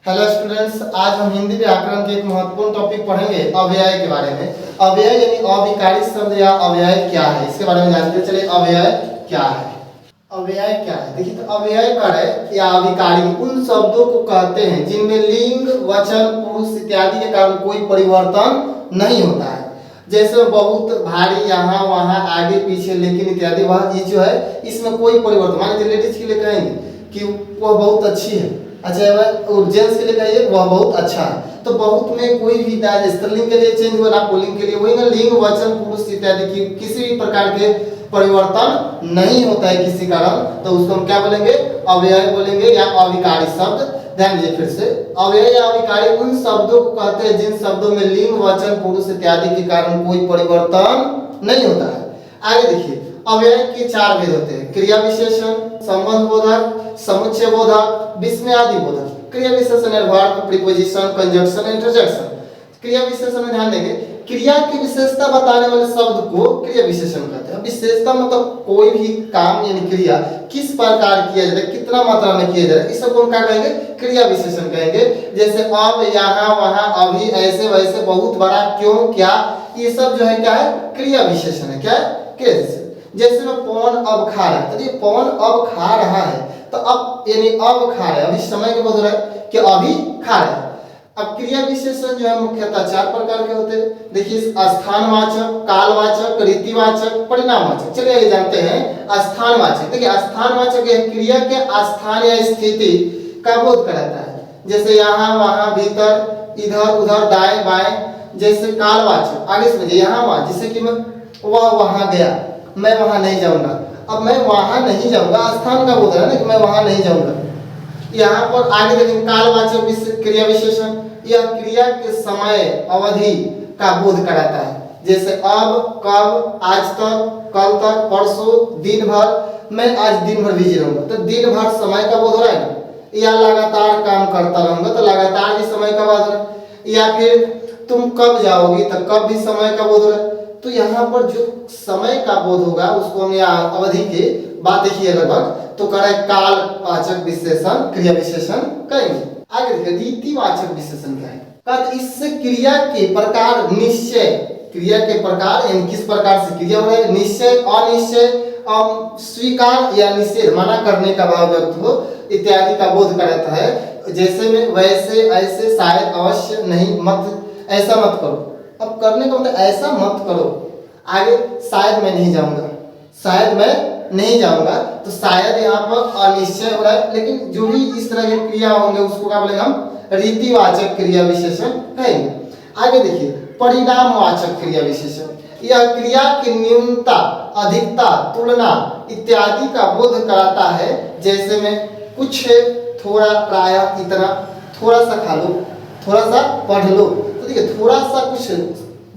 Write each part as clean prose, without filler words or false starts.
Hello students, आज हम हिंदी व्याकरण के एक महत्वपूर्ण टॉपिक पढ़ेंगे अव्यय के बारे में। अव्यय यानी अविकारी शब्द या अव्यय क्या है, इसके बारे में जानते हैं। चलिए, अव्यय क्या है? अव्यय क्या है? देखिए, तो अव्यय कार्य या अविकारी उन शब्दों को कहते हैं जिनमें लिंग, वचन, पुरुष इत्यादि के कारण कोई परिवर्तन नहीं होता है। जैसे बहुत भारी, यहाँ वहाँ, आगे पीछे, लेकिन इत्यादि, वह ये जो है इसमें कोई परिवर्तन। मान लीजिए लेडीज के लिए कहेंगे कि वह बहुत अच्छी है, अच्छा है, और जेंट्स के लिए कहिए वह बहुत अच्छा है। तो बहुत में कोई भी स्त्रीलिंग के लिए चेंज हुआ ना पुल्लिंग के लिए, वही ना लिंग, वचन, पुरुष इत्यादि की किसी भी प्रकार के परिवर्तन नहीं होता है किसी कारण, तो उसको हम क्या बोलेंगे? अव्यय बोलेंगे या अविकारी शब्द। ध्यान दीजिए फिर से, अव्यय या अविकारी उन शब्दों को कहते हैं जिन शब्दों में लिंग, वचन, पुरुष इत्यादि के कारण कोई परिवर्तन नहीं होता है। आगे देखिए, अव्यय के चार भेद होते हैं: क्रिया विशेषण, संबंध बोधक, समुच्चय बोधक, विस्मयादि बोधक। क्रिया विशेषण है वर्ब, प्रीपोजिशन, कंजंक्शन, इंटरजेक्शन। क्रिया विशेषण में ध्यान देंगे, क्रिया की विशेषता बताने वाले शब्द को क्रिया विशेषण कहते हैं। विशेषता मतलब कोई भी काम यानी क्रिया किस प्रकार किया जाता है, कितना मात्रा में किया जाता है, इस सबको हम क्या कहेंगे? क्रिया विशेषण कहेंगे। जैसे अब, यहाँ, वहाँ, अभी, ऐसे, वैसे, बहुत, बड़ा, क्यों, क्या, ये सब जो है क्या है? क्रिया विशेषण है। क्या है? क्रिया विशेषण। जैसे मैं पवन अब खा रहा है, तो ये पवन अब खा रहा है, तो अब यानी अब खा रहा है, अभी समय के बदल रहा है कि अभी खा रहा है। अब क्रिया विशेषण जो है मुख्यतः चार प्रकार के होते हैं। देखिए, स्थानवाचक, कालवाचक, रीतिवाचक, परिणामवाचक। चलिए ये जानते हैं स्थानवाचक। देखिए, स्थानवाचक यह क्रिया के स्थान या स्थिति का बोध कराता है, जैसे यहाँ, वहाँ, भीतर, इधर, उधर, दाएं, बाएं। जैसे कालवाचक, आगे समझिए, यहाँ, वहाँ, जैसे कि मैं वह वहाँ गया, मैं वहाँ नहीं जाऊंगा। अब मैं वहाँ नहीं जाऊंगा, स्थान का बोध है ना कि मैं वहाँ नहीं जाऊंगा। यहाँ पर आगे देखेंगे, कालवाचक क्रिया विशेषण, यह क्रिया के समय अवधि का बोध कराता है, जैसे अब, कब, आज तक, कल तक, परसों, दिन भर। मैं आज दिन भर बिजी रहूंगा, तो दिन भर समय का बोध हो रहा है ना। या लगातार काम करता रहूंगा, तो लगातार भी समय का बोध हो रहा है। या फिर तुम कब जाओगी, तो कब भी समय का बोध हो रहा है। तो यहाँ पर जो समय का बोध होगा उसको हम यहाँ अवधि की बात देखिए लगभग, तो कह रहा है कालवाचक विशेषण, क्रिया विशेषण कहेंगे। आगे देखिए, रीतिवाचक विशेषण क्या है? कहते इससे क्रिया के प्रकार, निश्चय, क्रिया के प्रकार यानी किस प्रकार से क्रिया हो रहा है, निश्चय, अनिश्चय, स्वीकार या निषेध, मना करने का भाव व्यक्त हो इत्यादि का बोध कराता है। जैसे में, वैसे, ऐसे, शायद, अवश्य, नहीं, मत, ऐसा मत करो। अब करने का मतलब ऐसा मत करो। आगे, शायद मैं नहीं जाऊंगा, शायद मैं नहीं जाऊंगा, तो शायद यहाँ पर अनिश्चय हो रहा है, लेकिन जो भी इस तरह के क्रिया होंगे उसको क्या बोलेंगे हम? रीतिवाचक क्रिया विशेषण कहेंगे। आगे देखिए, परिणामवाचक क्रिया विशेषण, यह क्रिया की न्यूनता, अधिकता, तुलना इत्यादि का बोध कराता है। जैसे में कुछ, थोड़ा, प्रायः, इतना, थोड़ा सा खा लो, थोड़ा सा पढ़ लो। तो देखिए, थोड़ा सा कुछ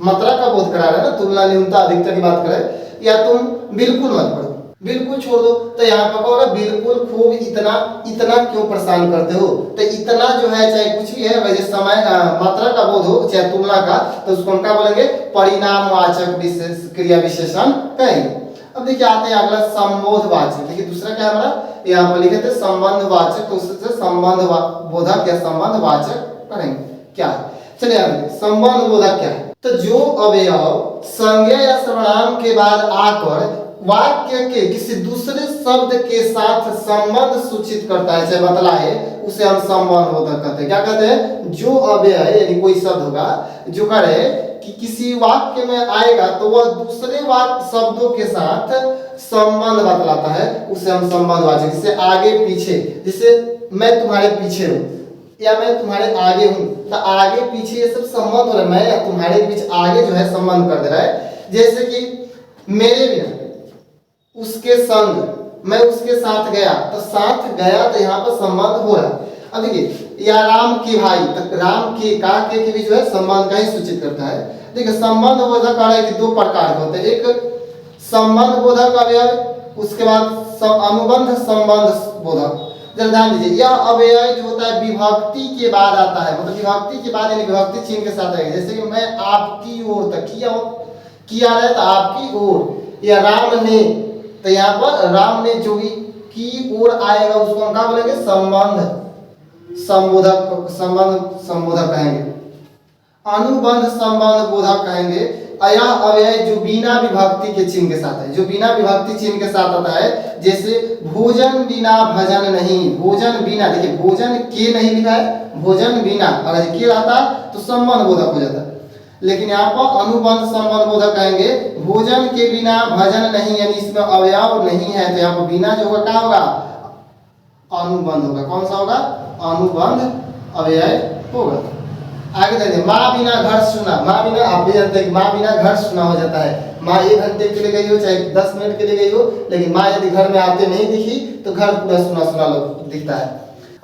मात्रा का बोध करा रहा है ना, तुलना, न्यूनता, अधिकता की बात करें। या तुम बिल्कुल मत पढ़ो, बिल्कुल छोड़ दो, तो यहाँ पर कहोगे बिल्कुल, खूब, इतना, इतना क्यों परेशान करते हो। तो इतना जो है चाहे कुछ भी है, वैसे समय मात्रा का बोध हो चाहे तुलना का, तो उसको हम क्या बोलेंगे? परिणामवाचक विशेष क्रिया विशेषण कहेंगे। अब देखिए, आते हैं अगला संबोधवाचक। देखिए, दूसरा क्या हमारा यहाँ पर लिखे थे संबंधवाचक, तो उससे संबंध बोधक या संबंधवाचक करेंगे। क्या है? चलिए आगे, संबंध बोधक क्या है? तो जो अवयव संज्ञा या सर्वनाम के बाद आकर वाक्य के किसी दूसरे शब्द के साथ संबंध सूचित करता है, चाहे बतलाए, उसे हम संबंध बोधक कहते हैं। क्या कहते हैं? जो अव्यय यानी कोई शब्द होगा जो करे कि किसी वाक्य में आएगा, तो वह दूसरे वाक्य शब्दों के साथ संबंध बतलाता है, उसे हम संबंधवाचक। जैसे आगे पीछे, जैसे मैं तुम्हारे पीछे हूँ या मैं तुम्हारे आगे हूँ, तो आगे पीछे ये सब संबंध हो रहा है, मैं या तुम्हारे बीच आगे जो है संबंध कर दे रहा है। जैसे कि मेरे बिना, उसके संग, मैं उसके साथ गया, तो साथ गया, तो यहाँ पर संबंध हो रहा है। अब देखिए, या राम की भाई, तो राम की के भी जो है संबंध का ही सूचित करता है। देखिए, संबंध बोधक कह रहा है कि दो प्रकार के होते हैं, एक संबंध बोधक अव्यय, उसके बाद अनुबंध संबंध बोधक। जरा ध्यान दीजिए, यह अव्यय जो होता है विभक्ति के बाद आता है, मतलब विभक्ति के बाद यानी विभक्ति चिन्ह के साथ आएगा। जैसे कि मैं आपकी ओर, तक किया रहे तो आपकी ओर, या राम ने, तो यहाँ पर राम ने जो भी की ओर आएगा उसको हम क्या बोलेंगे? संबंध संबोधक संबंध संबोधक कहेंगे, अनुबंध संबंध बोधक कहेंगे। अया अव्यय जो बिना विभक्ति के चिन्ह के साथ है, जो बिना विभक्ति चिन्ह के साथ आता है, जैसे भोजन बिना भजन नहीं, भोजन बिना, देखिए भोजन के नहीं लिखा है, भोजन बिना, अगर के रहता तो संबंध बोधक हो जाता, लेकिन यहाँ पर अनुबंध संबंध बोधक कहेंगे। भोजन के बिना भजन नहीं, यानी इसमें अवयव नहीं है, तो यहाँ पर बिना जो होगा क्या होगा, अनुबंध होगा। कौन सा होगा, अनुबंध अव्यय होगा। आगे देखिए, माँ बिना घर सुना, माँ बिना, आप भी जानते हैं कि माँ बिना घर सुना हो जाता है। माँ 1 घंटे के लिए गई हो चाहे 10 मिनट के लिए गई हो, लेकिन माँ यदि घर में आते नहीं दिखी तो घर पूरा सुना सुना दिखता है।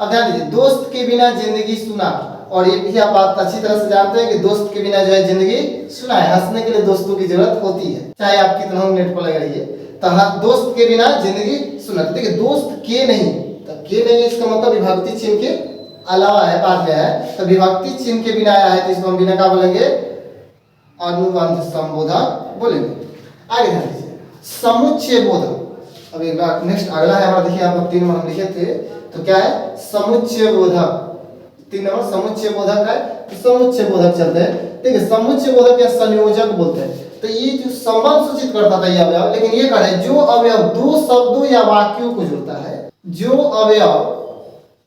अब ध्यान दीजिए, दोस्त के बिना जिंदगी सुना, और ये भी आप बात अच्छी तरह से जानते हैं कि दोस्त के बिना जो है जिंदगी सुना है। हंसने के लिए दोस्तों की जरूरत होती है, चाहे आप कितना नेट पर लगे रहिए, तो दोस्त के बिना जिंदगी सुना। देखिए दोस्त के नहीं, तो के नहीं इसका मतलब विभक्ति चिन्ह के अलावा है, बाद में है, तो विभक्ति चिन्ह के बिना आया है, तो इसको हम बिना क्या बोलेंगे, अनुबंध संबोधक बोलेंगे। आगे ध्यान दीजिए, समुच्चय बोधक। अब एक बार नेक्स्ट अगला है हमारा, देखिए यहाँ पर 3 नंबर हम लिखे थे, तो क्या है, समुच्चय बोधक। 3 नंबर समुच्चय बोधक है, तो समुच्चय बोधक चलते हैं। देखिए समुच्चय बोधक या संयोजक बोलते हैं, तो ये जो संबंध सूचित करता था ये अवयव, लेकिन ये कह रहे जो अवयव 2 शब्दों या वाक्यों को जोड़ता है, जो अवयव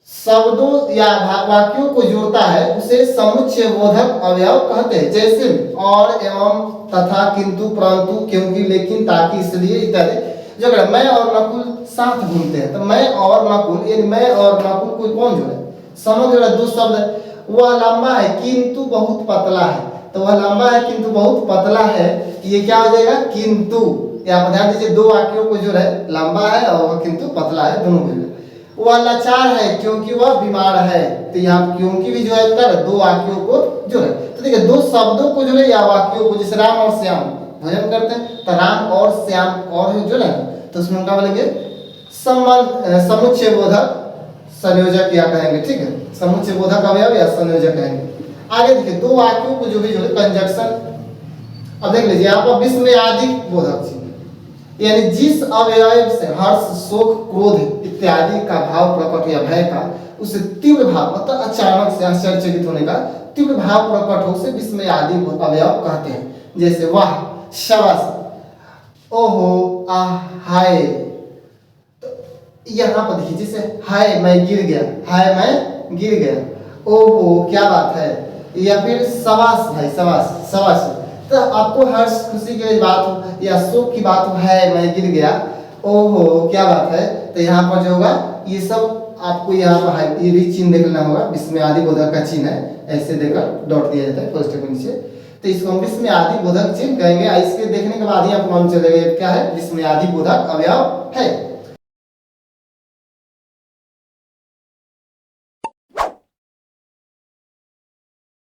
शब्दों या वाक्यों को जोड़ता है उसे समुच्चय बोधक अवयव कहते हैं। जैसे और, एवं, तथा, किंतु, परंतु, क्योंकि, लेकिन, ताकि, इसलिए इत्यादि। जो अगर मैं और नकुल साथ घूमते हैं, तो मैं और नकुल, यानी मैं और नकुल कोई कौन जोड़े, समझ रहे, 2 शब्द है। वह लंबा है किंतु बहुत पतला है, तो वह लंबा है किंतु बहुत पतला है, ये क्या हो जाएगा, किंतु। यहाँ पर ध्यान दीजिए, 2 वाक्यों को जो है, लंबा है और किंतु पतला है, दोनों को। वह लाचार है क्योंकि वह बीमार है, तो यहाँ क्योंकि भी जो है उत्तर 2 वाक्यों को जोड़े। तो देखिए 2 शब्दों को जोड़े या वाक्यों को, जैसे राम और श्याम भजन करते हैं, तो राम और श्याम और जोड़े, तो उसमें क्या बोलेंगे, संबंध समुच्चय बोधक संयोजक या कहेंगे, ठीक है, समुच्चय बोधक अवयव या संयोजक कहेंगे। आगे देखिए 2 वाक्यों को जो भी जोड़े, कंजक्शन। अब देख लीजिए यहाँ पर विस्मयादिक बोधक चिन्ह, यानी जिस अवयव से हर्ष, शोक, क्रोध इत्यादि का भाव प्रकट या भय का, उसे तीव्र भाव, मतलब अचानक से आश्चर्यचकित होने का तीव्र भाव प्रकट हो, उसे विस्मयादि अवयव कहते हैं। जैसे वाह, शाबाश, ओहो, आह, हाय। तो यहाँ पर देखिए, जैसे हाय मैं गिर गया, हाय मैं गिर गया, ओहो क्या बात है, या फिर शाबाश भाई, शाबाश, शाबाश। तो आपको हर्ष खुशी की बात हो या शोक की बात हो, है मैं गिर गया, ओहो क्या बात है, तो यहाँ पर जो होगा ये सब आपको यहाँ पर ये भी चिन्ह देखना होगा, विस्मयादि बोधक का चिन्ह है, ऐसे देकर डॉट दिया जाता है फर्स्ट के नीचे, तो इसको हम विस्मयादि बोधक चिन्ह कहेंगे। इसके देखने के बाद ही आपको मालूम चलेगा क्या है, विस्मयादि बोधक अवयव है।